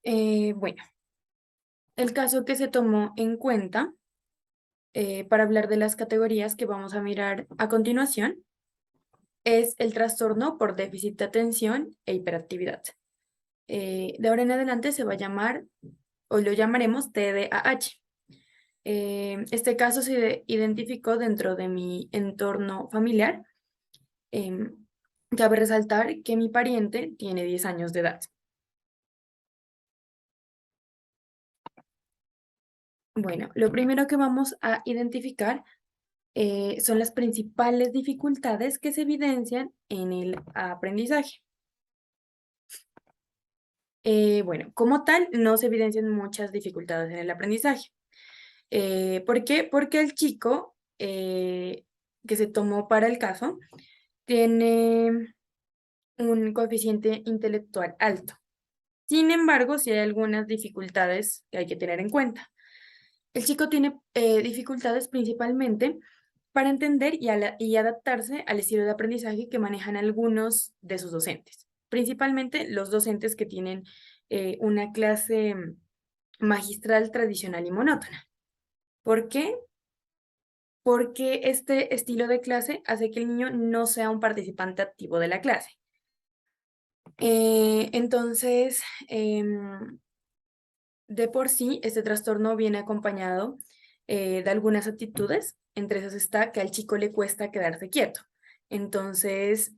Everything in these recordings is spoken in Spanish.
Bueno, el caso que se tomó en cuenta para hablar de las categorías que vamos a mirar a continuación es el trastorno por déficit de atención e hiperactividad. De ahora en adelante se va a llamar, o lo llamaremos TDAH. Este caso se identificó dentro de mi entorno familiar. Em, Cabe resaltar que mi pariente tiene 10 años de edad. Bueno, lo primero que vamos a identificar son las principales dificultades que se evidencian en el aprendizaje. Bueno, como tal, no se evidencian muchas dificultades en el aprendizaje. ¿Por qué? Porque el chico que se tomó para el caso tiene un coeficiente intelectual alto. Sin embargo, sí hay algunas dificultades que hay que tener en cuenta. El chico tiene dificultades principalmente para entender y adaptarse al estilo de aprendizaje que manejan algunos de sus docentes, principalmente los docentes que tienen una clase magistral tradicional y monótona. ¿Por qué? Porque este estilo de clase hace que el niño no sea un participante activo de la clase. Entonces, de por sí, este trastorno viene acompañado de algunas actitudes, entre esas está que al chico le cuesta quedarse quieto. Entonces,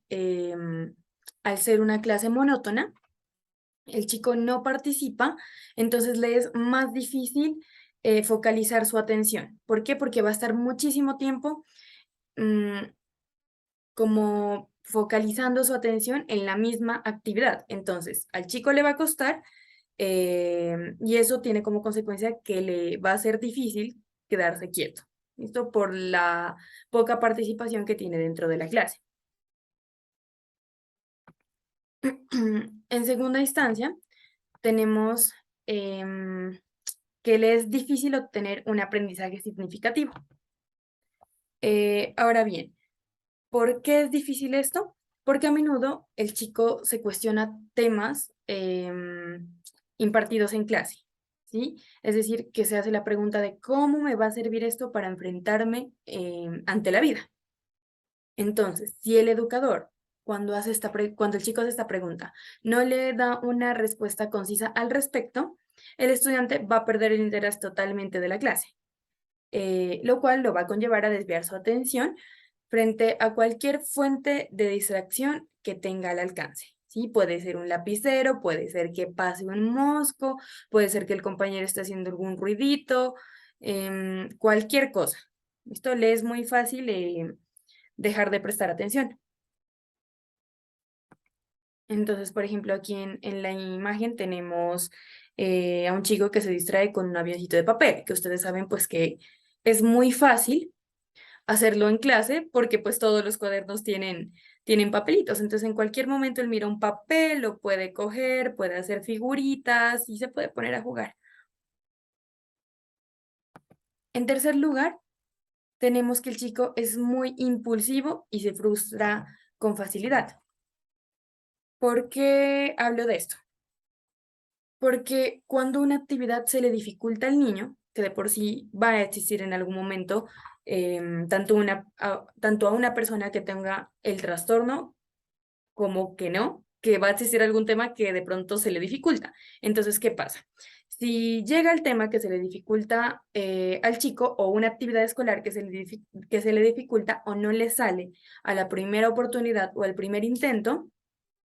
al ser una clase monótona, el chico no participa, entonces le es más difícil focalizar su atención. ¿Por qué? Porque va a estar muchísimo tiempo mm, como focalizando su atención en la misma actividad. Entonces, al chico le va a costar y eso tiene como consecuencia que le va a ser difícil quedarse quieto. ¿Listo? Por la poca participación que tiene dentro de la clase. En segunda instancia, tenemos que le es difícil obtener un aprendizaje significativo. Ahora bien, ¿por qué es difícil esto? Porque a menudo el chico se cuestiona temas impartidos en clase, ¿sí? Es decir, que se hace la pregunta de cómo me va a servir esto para enfrentarme ante la vida. Entonces, si el educador, cuando el chico hace esta pregunta, no le da una respuesta concisa al respecto, el estudiante va a perder el interés totalmente de la clase, lo cual lo va a conllevar a desviar su atención frente a cualquier fuente de distracción que tenga al alcance. ¿Sí? Puede ser un lapicero, puede ser que pase un mosco, puede ser que el compañero esté haciendo algún ruidito, cualquier cosa. Esto le es muy fácil dejar de prestar atención. Entonces, por ejemplo, aquí en la imagen tenemos a un chico que se distrae con un avioncito de papel, que ustedes saben pues que es muy fácil hacerlo en clase porque pues todos los cuadernos tienen papelitos. Entonces, en cualquier momento él mira un papel, lo puede coger, puede hacer figuritas y se puede poner a jugar. En tercer lugar, tenemos que el chico es muy impulsivo y se frustra con facilidad. ¿Por qué hablo de esto? Porque cuando una actividad se le dificulta al niño, que de por sí va a existir en algún momento, tanto a una persona que tenga el trastorno como que no, que va a existir algún tema que de pronto se le dificulta. Entonces, ¿qué pasa? Si llega el tema que se le dificulta al chico o una actividad escolar que se le dificulta o no le sale a la primera oportunidad o al primer intento,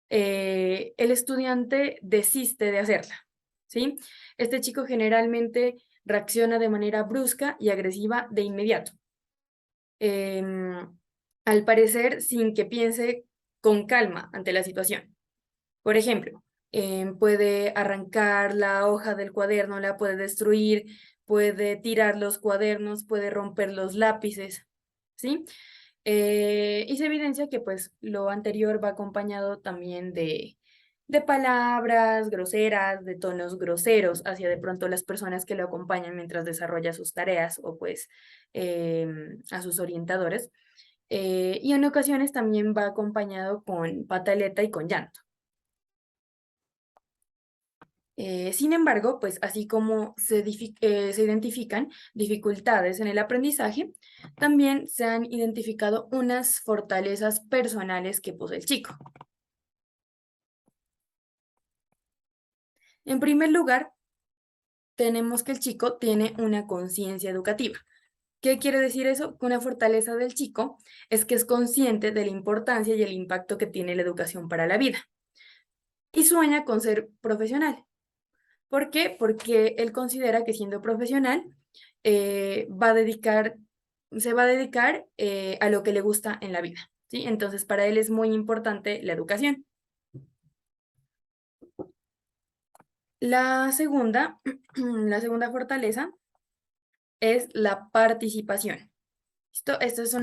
el estudiante desiste de hacerla, ¿sí? Este chico generalmente reacciona de manera brusca y agresiva de inmediato. Al parecer, sin que piense con calma ante la situación. Por ejemplo, puede arrancar la hoja del cuaderno, la puede destruir, puede tirar los cuadernos, puede romper los lápices, ¿sí? Y se evidencia que pues lo anterior va acompañado también de palabras groseras, de tonos groseros hacia de pronto las personas que lo acompañan mientras desarrolla sus tareas o pues a sus orientadores. Y en ocasiones también va acompañado con pataleta y con llanto. Sin embargo, pues así como se identifican dificultades en el aprendizaje, también se han identificado unas fortalezas personales que posee el chico. En primer lugar, tenemos que el chico tiene una conciencia educativa. ¿Qué quiere decir eso? Que una fortaleza del chico es que es consciente de la importancia y el impacto que tiene la educación para la vida y sueña con ser profesional. ¿Por qué? Porque él considera que siendo profesional va a dedicar, se va a dedicar a lo que le gusta en la vida, ¿sí? Entonces, para él es muy importante la educación. La segunda, la segunda fortaleza es la participación. Esta es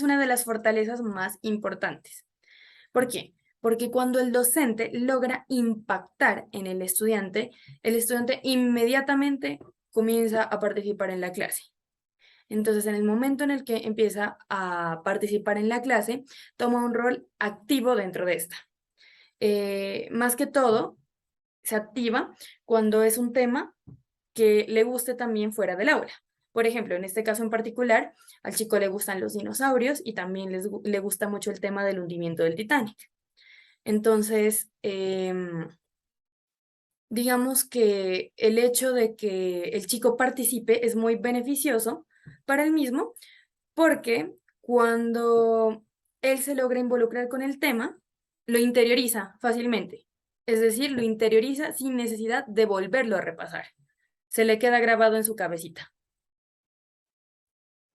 una de las fortalezas más importantes. ¿Por qué? Porque cuando el docente logra impactar en el estudiante inmediatamente comienza a participar en la clase. Entonces, en el momento en el que empieza a participar en la clase, toma un rol activo dentro de esta. Más que todo, se activa cuando es un tema que le guste también fuera del aula. Por ejemplo, en este caso en particular, al chico le gustan los dinosaurios y también le gusta mucho el tema del hundimiento del Titanic. Entonces, digamos que el hecho de que el chico participe es muy beneficioso para él mismo porque cuando él se logra involucrar con el tema, lo interioriza fácilmente. Es decir, lo interioriza sin necesidad de volverlo a repasar. Se le queda grabado en su cabecita.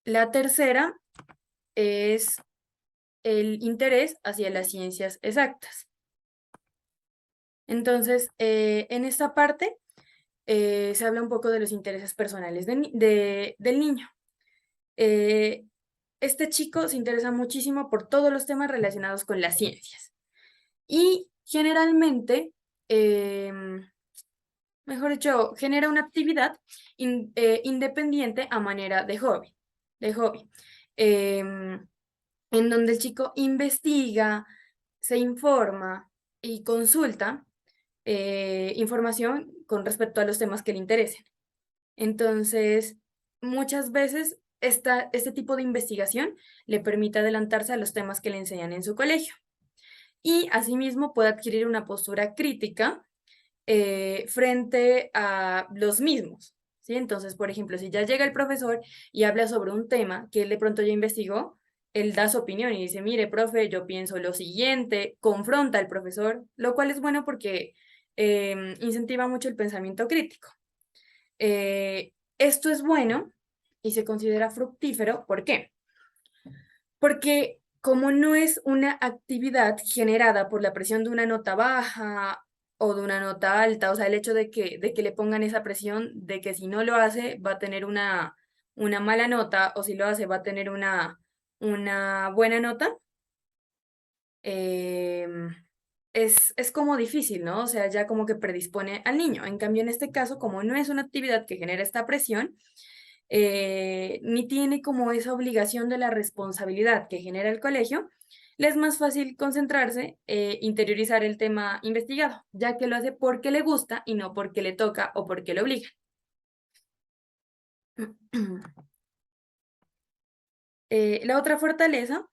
La tercera es el interés hacia las ciencias exactas. Entonces, en esta parte se habla un poco de los intereses personales del niño. Eh, este chico se interesa muchísimo por todos los temas relacionados con las ciencias y generalmente, mejor dicho, genera una actividad independiente a manera de hobby, en donde el chico investiga, se informa y consulta información con respecto a los temas que le interesen. Entonces, muchas veces este tipo de investigación le permite adelantarse a los temas que le enseñan en su colegio y asimismo puede adquirir una postura crítica frente a los mismos, ¿sí? Entonces, por ejemplo, si ya llega el profesor y habla sobre un tema que él de pronto ya investigó, él da su opinión y dice, mire, profe, yo pienso lo siguiente, confronta al profesor, lo cual es bueno porque incentiva mucho el pensamiento crítico. Esto es bueno y se considera fructífero, ¿por qué? Porque como no es una actividad generada por la presión de una nota baja o de una nota alta, o sea, el hecho de que le pongan esa presión de que si no lo hace va a tener una mala nota o si lo hace va a tener una buena nota, em, es como difícil, ¿no? O sea, ya como que predispone al niño. En cambio, en este caso, como no es una actividad que genera esta presión, ni tiene como esa obligación de la responsabilidad que genera el colegio, le es más fácil concentrarse, interiorizar el tema investigado, ya que lo hace porque le gusta y no porque le toca o porque le obliga. La otra fortaleza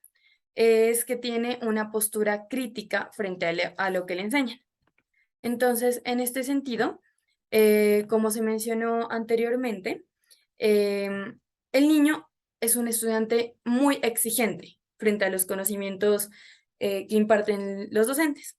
es que tiene una postura crítica frente a lo que le enseñan. Entonces, en este sentido, como se mencionó anteriormente, el niño es un estudiante muy exigente frente a los conocimientos que imparten los docentes.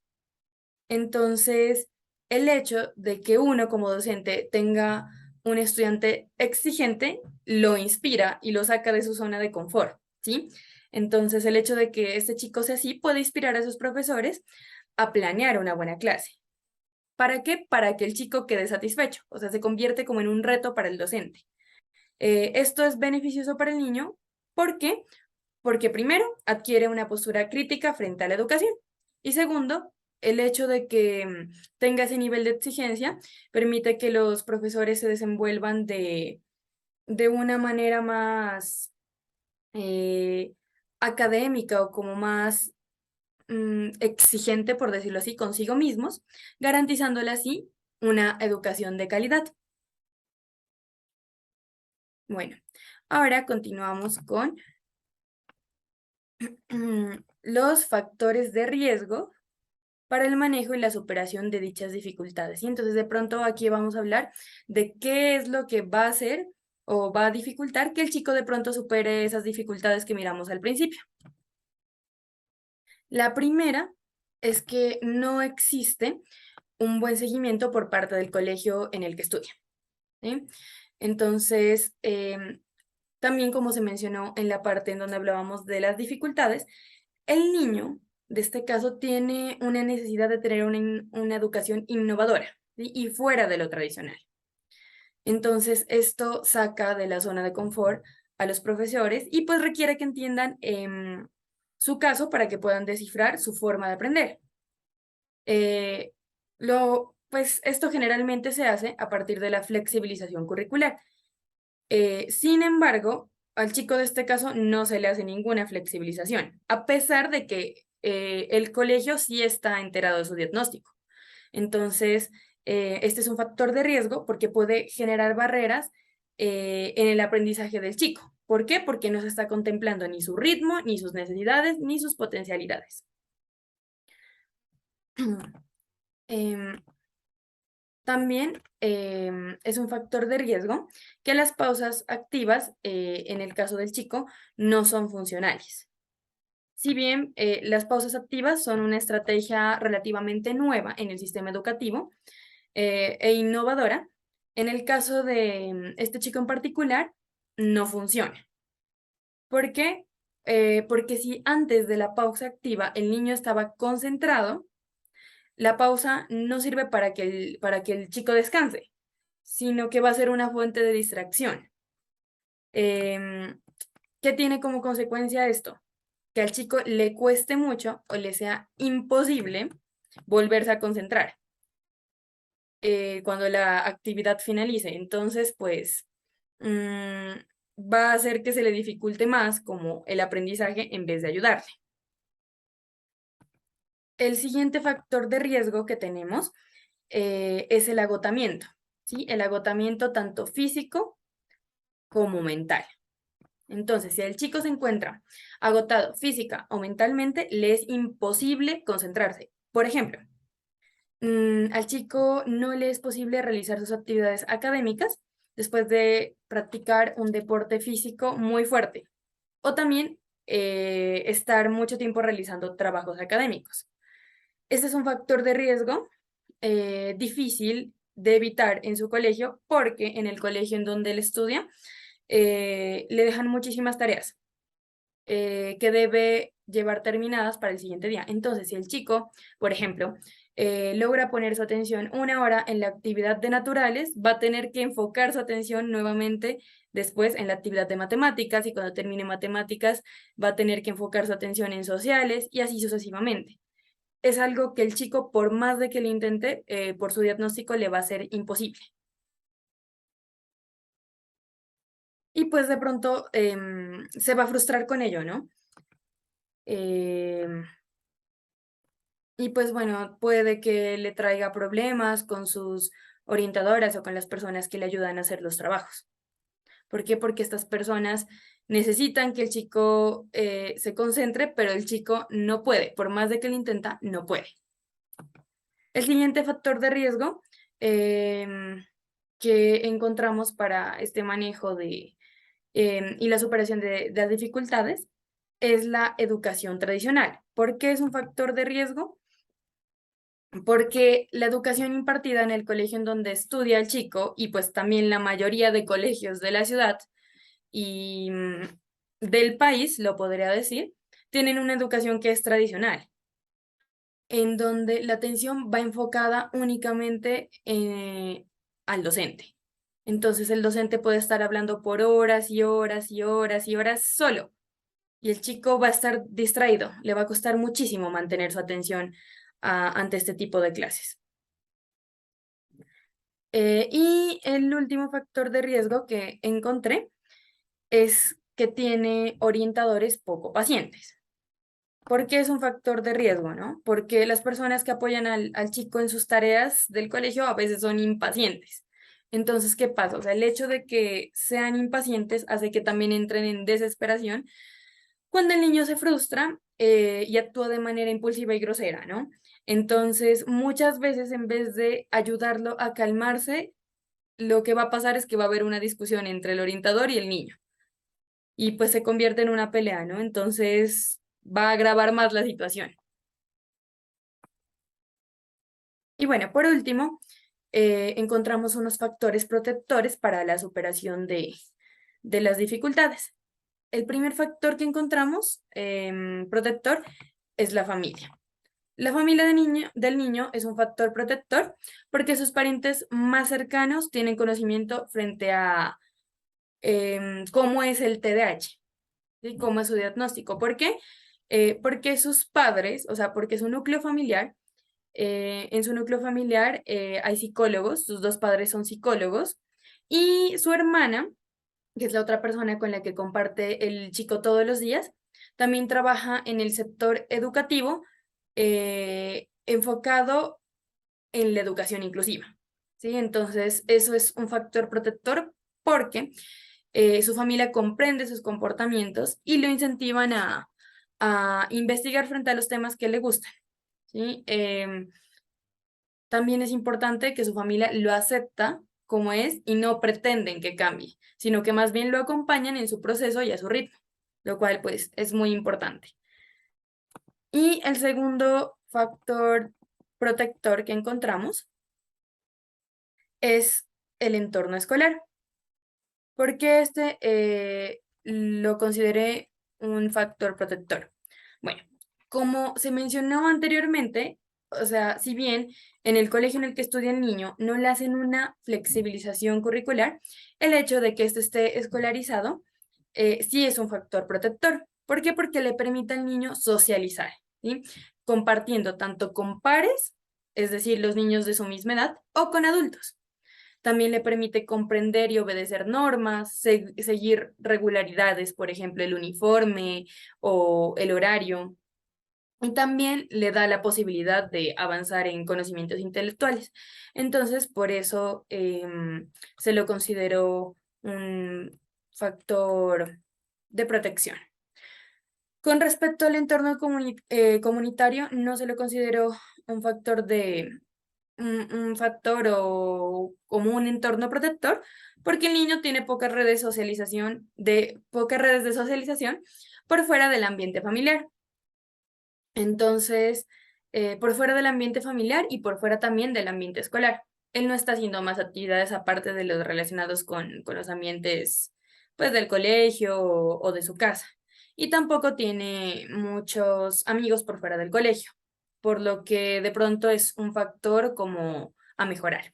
Entonces, el hecho de que uno como docente tenga un estudiante exigente lo inspira y lo saca de su zona de confort, ¿sí? Entonces, el hecho de que este chico sea así puede inspirar a sus profesores a planear una buena clase. ¿Para qué? Para que el chico quede satisfecho, o sea, se convierte como en un reto para el docente. Esto es beneficioso para el niño, ¿por qué? Porque primero adquiere una postura crítica frente a la educación y segundo, el hecho de que tenga ese nivel de exigencia permite que los profesores se desenvuelvan de una manera más eh, académica o como más exigente, por decirlo así, consigo mismos, garantizándole así una educación de calidad. Bueno, ahora continuamos con los factores de riesgo para el manejo y la superación de dichas dificultades. Y entonces de pronto aquí vamos a hablar de qué es lo que va a hacer o va a dificultar que el chico de pronto supere esas dificultades que miramos al principio. La primera es que no existe un buen seguimiento por parte del colegio en el que estudia, ¿sí? Entonces, también como se mencionó en la parte en donde hablábamos de las dificultades, el niño, de este caso, tiene una necesidad de tener una educación innovadora, ¿sí? Y fuera de lo tradicional. Entonces, esto saca de la zona de confort a los profesores y pues requiere que entiendan su caso para que puedan descifrar su forma de aprender. Eh, pues esto generalmente se hace a partir de la flexibilización curricular. Sin embargo, al chico de este caso no se le hace ninguna flexibilización, a pesar de que el colegio sí está enterado de su diagnóstico. Entonces, este es un factor de riesgo porque puede generar barreras en el aprendizaje del chico. ¿Por qué? Porque no se está contemplando ni su ritmo, ni sus necesidades, ni sus potencialidades. Em, También es un factor de riesgo que las pausas activas, en el caso del chico, no son funcionales. Si bien las pausas activas son una estrategia relativamente nueva en el sistema educativo e innovadora, en el caso de este chico en particular, no funciona. ¿Por qué? Porque si antes de la pausa activa el niño estaba concentrado, la pausa no sirve para que el chico descanse, sino que va a ser una fuente de distracción. Em, ¿Qué tiene como consecuencia esto? Que al chico le cueste mucho o le sea imposible volverse a concentrar cuando la actividad finalice. Entonces, pues, va a hacer que se le dificulte más como el aprendizaje en vez de ayudarle. El siguiente factor de riesgo que tenemos es el agotamiento, ¿sí? El agotamiento tanto físico como mental. Entonces, si el chico se encuentra agotado física o mentalmente, le es imposible concentrarse. Por ejemplo, al chico no le es posible realizar sus actividades académicas después de practicar un deporte físico muy fuerte o también estar mucho tiempo realizando trabajos académicos. Este es un factor de riesgo difícil de evitar en su colegio porque en el colegio en donde él estudia le dejan muchísimas tareas que debe llevar terminadas para el siguiente día. Entonces, si el chico, por ejemplo, logra poner su atención 1 hora en la actividad de naturales, va a tener que enfocar su atención nuevamente después en la actividad de matemáticas y cuando termine matemáticas va a tener que enfocar su atención en sociales y así sucesivamente. Es algo que el chico, por más de que lo intente, por su diagnóstico le va a ser imposible. Y pues de pronto se va a frustrar con ello, ¿no? Em, y pues bueno, puede que le traiga problemas con sus orientadoras o con las personas que le ayudan a hacer los trabajos. ¿Por qué? Porque estas personas necesitan que el chico se concentre, pero el chico no puede, por más de que lo intenta, no puede. El siguiente factor de riesgo que encontramos para este manejo y la superación de las dificultades es la educación tradicional. ¿Por qué es un factor de riesgo? Porque la educación impartida en el colegio en donde estudia el chico, y pues también la mayoría de colegios de la ciudad y del país, lo podría decir, tienen una educación que es tradicional, en donde la atención va enfocada únicamente al docente. Entonces el docente puede estar hablando por horas y horas y horas y horas solo, y el chico va a estar distraído, le va a costar muchísimo mantener su atención ante este tipo de clases. Y el último factor de riesgo que encontré es que tiene orientadores poco pacientes. ¿Por qué es un factor de riesgo, no? Porque las personas que apoyan al chico en sus tareas del colegio a veces son impacientes. Entonces, ¿qué pasa? O sea, el hecho de que sean impacientes hace que también entren en desesperación cuando el niño se frustra y actúa de manera impulsiva y grosera, ¿no? Entonces, muchas veces en vez de ayudarlo a calmarse, lo que va a pasar es que va a haber una discusión entre el orientador y el niño y pues se convierte en una pelea, ¿no? Entonces va a agravar más la situación. Y bueno, por último, encontramos unos factores protectores para la superación de las dificultades. El primer factor que encontramos protector es la familia. La familia del niño es un factor protector porque sus parientes más cercanos tienen conocimiento frente a cómo es el TDAH, ¿sí? Cómo es su diagnóstico. ¿Por qué? Porque sus padres, o sea, porque su núcleo familiar, en su núcleo familiar hay psicólogos, sus dos padres son psicólogos, y su hermana, que es la otra persona con la que comparte el chico todos los días, también trabaja en el sector educativo enfocado en la educación inclusiva, ¿sí? Entonces, eso es un factor protector porque su familia comprende sus comportamientos y lo incentivan a investigar frente a los temas que le gustan, ¿sí? También es importante que su familia lo acepta como es y no pretenden que cambie, sino que más bien lo acompañan en su proceso y a su ritmo, lo cual pues es muy importante. Y el segundo factor protector que encontramos es el entorno escolar. Porque lo consideré un factor protector? Bueno, como se mencionó anteriormente, o sea, si bien en el colegio en el que estudia el niño no le hacen una flexibilización curricular, el hecho de que éste esté escolarizado sí es un factor protector. ¿Por qué? Porque le permite al niño socializar, ¿sí? Compartiendo tanto con pares, es decir, los niños de su misma edad, o con adultos. También le permite comprender y obedecer normas, seguir regularidades, por ejemplo, el uniforme o el horario. Y también le da la posibilidad de avanzar en conocimientos intelectuales. Entonces, por eso se lo consideró un factor de protección. Con respecto al entorno comunitario, no se lo consideró un factor un factor o como un entorno protector, porque el niño tiene pocas redes de socialización por fuera del ambiente familiar. Entonces, por fuera del ambiente familiar y por fuera también del ambiente escolar. Él no está haciendo más actividades aparte de los relacionados con los ambientes, pues, del colegio o de su casa. Y tampoco tiene muchos amigos por fuera del colegio, por lo que de pronto es un factor como a mejorar.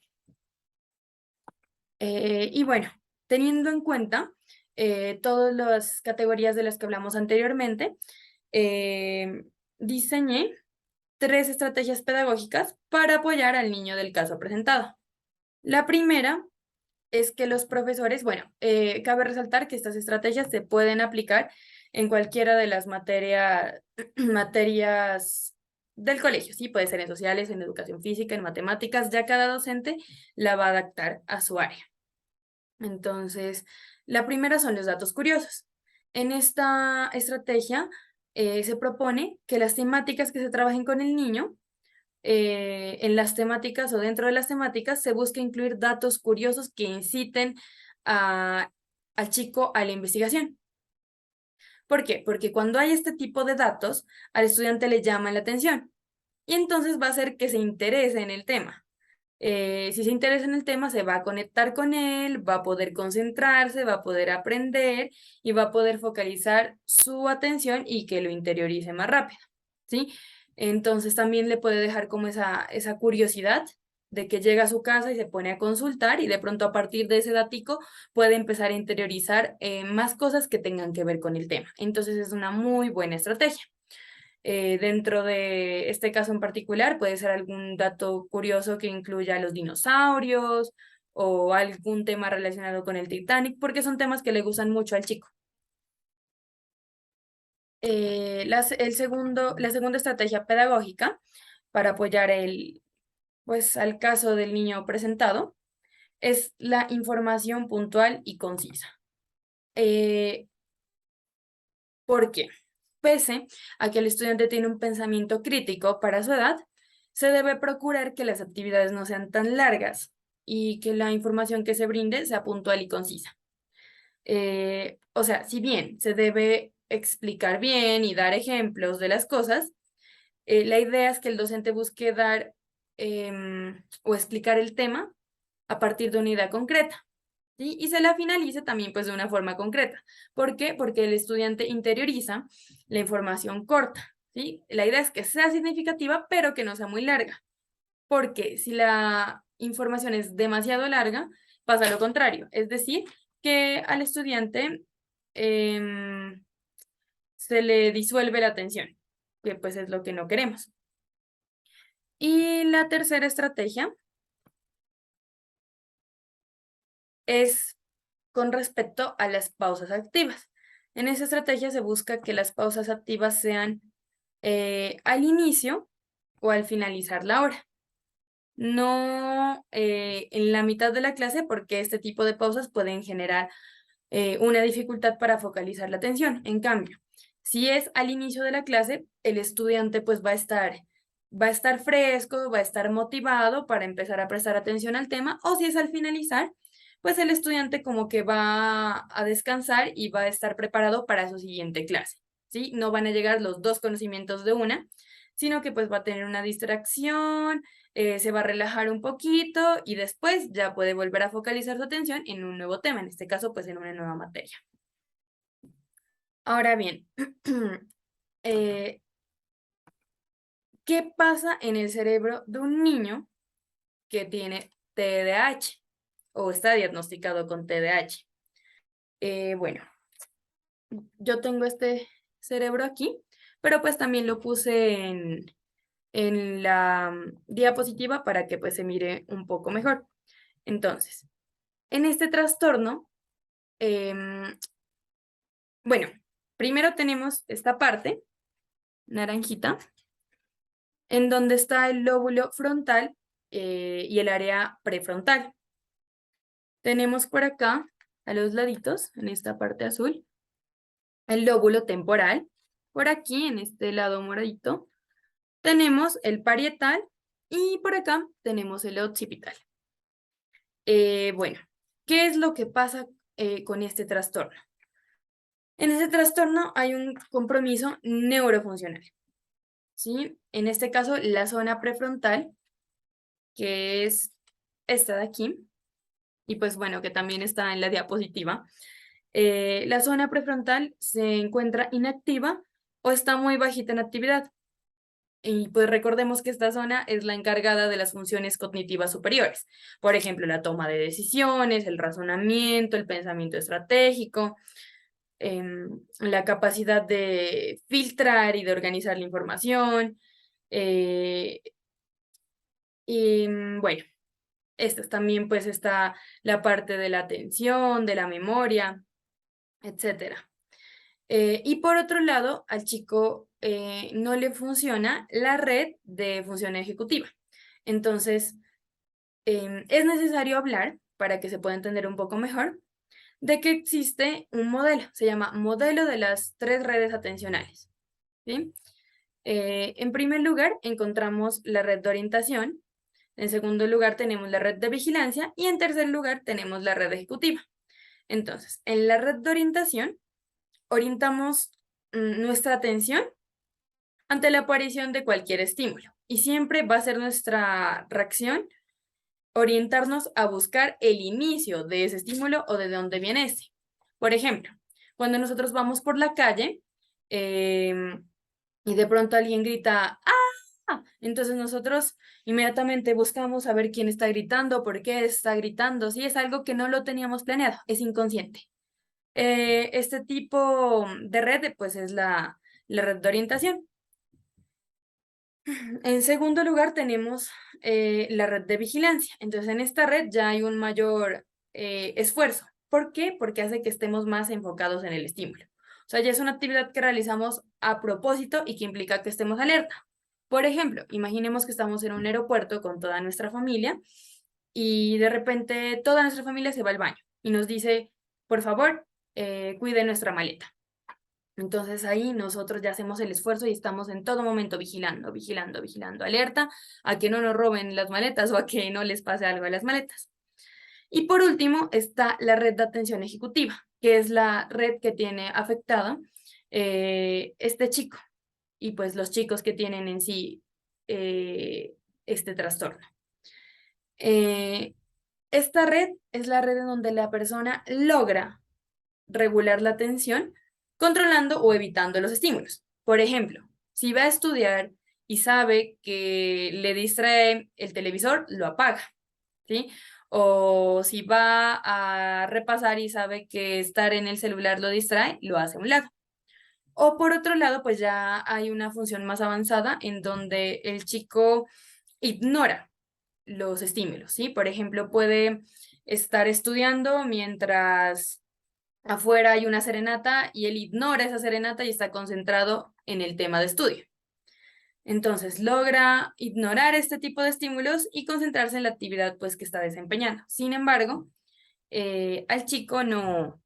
Y bueno, teniendo en cuenta todas las categorías de las que hablamos anteriormente, eh, diseñé 3 estrategias pedagógicas para apoyar al niño del caso presentado. La primera es que los profesores, bueno, cabe resaltar que estas estrategias se pueden aplicar en cualquiera de las materias del colegio, sí, puede ser en sociales, en educación física, en matemáticas, ya cada docente la va a adaptar a su área. Entonces, la primera son los datos curiosos. En esta estrategia se propone que las temáticas que se trabajen con el niño, en las temáticas o dentro de las temáticas, se busca incluir datos curiosos que inciten a- al chico a la investigación. ¿Por qué? Porque cuando hay este tipo de datos, al estudiante le llama la atención y entonces va a hacer que se interese en el tema. Si se interesa en el tema, se va a conectar con él, va a poder concentrarse, va a poder aprender y va a poder focalizar su atención y que lo interiorice más rápido, ¿sí? Entonces también le puede dejar como esa curiosidad de que llega a su casa y se pone a consultar y de pronto a partir de ese datico puede empezar a interiorizar más cosas que tengan que ver con el tema. Entonces es una muy buena estrategia. Dentro de este caso en particular, puede ser algún dato curioso que incluya los dinosaurios o algún tema relacionado con el Titanic, porque son temas que le gustan mucho al chico. la segunda estrategia pedagógica para apoyar al caso del niño presentado es la información puntual y concisa. ¿Por qué? Pese a que el estudiante tiene un pensamiento crítico para su edad, se debe procurar que las actividades no sean tan largas y que la información que se brinde sea puntual y concisa. O sea, si bien se debe explicar bien y dar ejemplos de las cosas, la idea es que el docente busque dar o explicar el tema a partir de una idea concreta, ¿sí? Y se la finalice también pues de una forma concreta. ¿Por qué? Porque el estudiante interioriza la información corta, ¿sí? La idea es que sea significativa, pero que no sea muy larga. Porque si la información es demasiado larga, pasa lo contrario. Es decir, que al estudiante em, se le disuelve la atención, que pues es lo que no queremos. Y la tercera estrategia es con respecto a las pausas activas. En esa estrategia se busca que las pausas activas sean al inicio o al finalizar la hora. No en la mitad de la clase, porque este tipo de pausas pueden generar una dificultad para focalizar la atención. En cambio, si es al inicio de la clase, el estudiante pues va a estar fresco, va a estar motivado para empezar a prestar atención al tema, o si es al finalizar, pues el estudiante como que va a descansar y va a estar preparado para su siguiente clase, ¿sí? No van a llegar los dos conocimientos de una, sino que pues va a tener una distracción, se va a relajar un poquito y después ya puede volver a focalizar su atención en un nuevo tema, en este caso pues en una nueva materia. Ahora bien, eh, ¿qué pasa en el cerebro de un niño que tiene TDAH o está diagnosticado con TDAH? Bueno, yo tengo este cerebro aquí, pero pues también lo puse en la diapositiva para que pues se mire un poco mejor. Entonces, en este trastorno, em, bueno, primero tenemos esta parte, naranjita, en donde está el lóbulo frontal y el área prefrontal. Tenemos por acá, a los laditos, en esta parte azul, el lóbulo temporal. Por aquí, en este lado moradito, tenemos el parietal y por acá tenemos el occipital. Bueno, ¿qué es lo que pasa con este trastorno? En este trastorno hay un compromiso neurofuncional, ¿sí? En este caso, la zona prefrontal, que es esta de aquí, y pues bueno, que también está en la diapositiva. La zona prefrontal se encuentra inactiva o está muy bajita en actividad. Y pues recordemos que esta zona es la encargada de las funciones cognitivas superiores. Por ejemplo, la toma de decisiones, el razonamiento, el pensamiento estratégico, la capacidad de filtrar y de organizar la información. eh, y bueno, esta también pues está la parte de la atención, de la memoria, etcétera. Y por otro lado, al chico no le funciona la red de función ejecutiva. Entonces, es necesario hablar para que se pueda entender un poco mejor de que existe un modelo, se llama modelo de las tres redes atencionales, ¿sí? En primer lugar, encontramos la red de orientación, en segundo lugar tenemos la red de vigilancia y en tercer lugar tenemos la red ejecutiva. Entonces, en la red de orientación, orientamos nuestra atención ante la aparición de cualquier estímulo y siempre va a ser nuestra reacción orientarnos a buscar el inicio de ese estímulo o de dónde viene ese. Por ejemplo, cuando nosotros vamos por la calle y de pronto alguien grita, ¡ah! Entonces nosotros inmediatamente buscamos saber quién está gritando, por qué está gritando, si es algo que no lo teníamos planeado, es inconsciente. Este tipo de red, pues es la red de orientación. En segundo lugar, tenemos la red de vigilancia. Entonces, en esta red ya hay un mayor esfuerzo. ¿Por qué? Porque hace que estemos más enfocados en el estímulo. O sea, ya es una actividad que realizamos a propósito y que implica que estemos alerta. Por ejemplo, imaginemos que estamos en un aeropuerto con toda nuestra familia y de repente toda nuestra familia se va al baño y nos dice, por favor, cuide nuestra maleta. Entonces ahí nosotros ya hacemos el esfuerzo y estamos en todo momento vigilando, vigilando, vigilando, alerta a que no nos roben las maletas o a que no les pase algo a las maletas. Y por último está la red de atención ejecutiva, que es la red que tiene afectado este chico y pues los chicos que tienen en sí este trastorno. Eh, esta red es la red en donde la persona logra regular la atención controlando o evitando los estímulos. Por ejemplo, si va a estudiar y sabe que le distrae el televisor, lo apaga, ¿sí? O si va a repasar y sabe que estar en el celular lo distrae, lo hace a un lado. O por otro lado, pues ya hay una función más avanzada en donde el chico ignora los estímulos, ¿sí? Por ejemplo, puede estar estudiando mientras afuera hay una serenata y él ignora esa serenata y está concentrado en el tema de estudio. Entonces logra ignorar este tipo de estímulos y concentrarse en la actividad pues que está desempeñando. Sin embargo, al chico no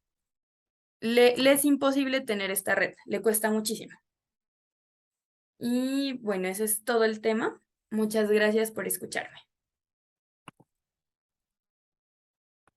le es imposible tener esta red, le cuesta muchísimo. Y bueno, ese es todo el tema. Muchas gracias por escucharme.